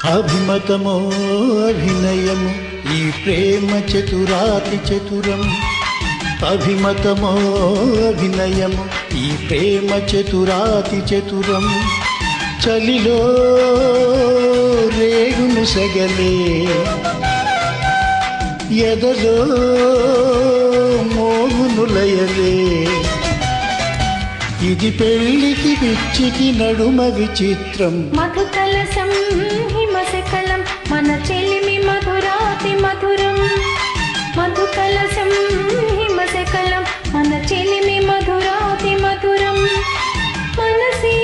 అభిమతమో అభినయము ఈ ప్రేమ చతురాతి చతురం. అభిమతమో అభినయము ఈ ప్రేమ చతురాతి చతురం. చలిలో రేగును సగలే ఎదలో మోగును లయలే. ఇది పెళ్ళికి పిచ్చికి నడుమ విచిత్రం. మధుకలశం హిమశకలం మన చెలిమి మధురాతి మధురం. మధుకలశం హిమశకలం మన చెలిమి మధురాతి మధురం. మనసే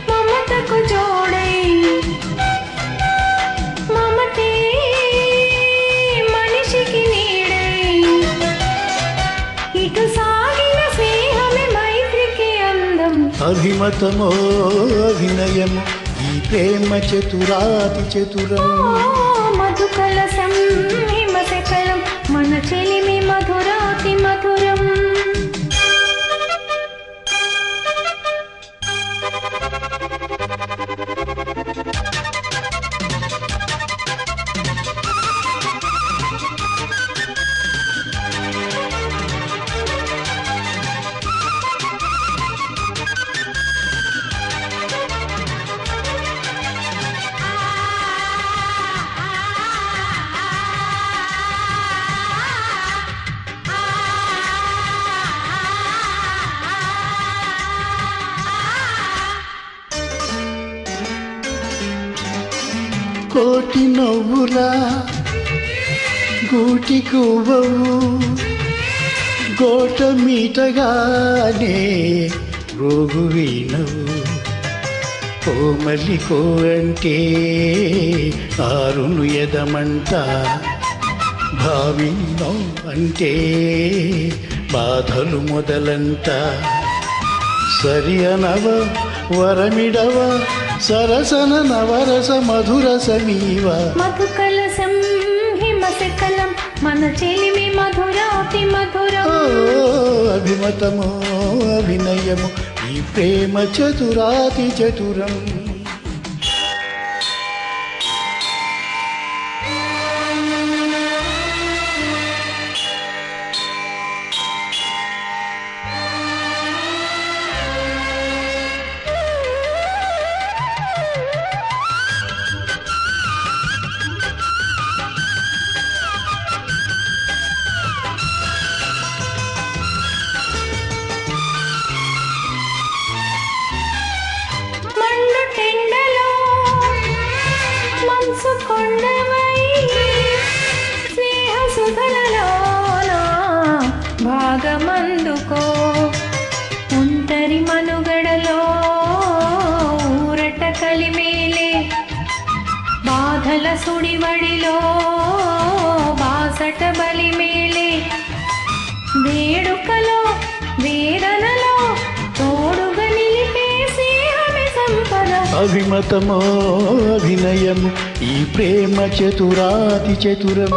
మమతకు జోడై మమతే మనిషికి నీడై ఇటు సాగిన స్నేహమే మైత్రికి అందం. అభిమతమో అభినయము ఈ ప్రేమ చతురాతి చతురం. మధుకలశం హిమశకలం మన చెలిమి మధురాతి మధురం. కోటి నవ్వులా గూటి కువ్వవు గోట మీటగానే రోగు వీణవు. కోమలికో అంటే ఆరును ఎదమంట. భావినో అంటే బాధలు మొదలంట. సరి అనవ వరమిడవ సరసన నవరస మధుర సమీవ. మధుకలశం హిమశకలం మన చెలిమి మధురాతి మధురం. అభిమతమో అభినయము ఈ ప్రేమ చతురాతి చతురం. భాగమందుకో ఒంటరి మనుగడలో ఊరట కలిమేలే. బాధల సుడివడిలో బాసట బలిమేలే. వేడుకలో వేదనలో తోడుగా నిలిపే స్నేహమే సంపద. అభిమతమో అభినయము ఈ ప్రేమ చతురాతి చతురం.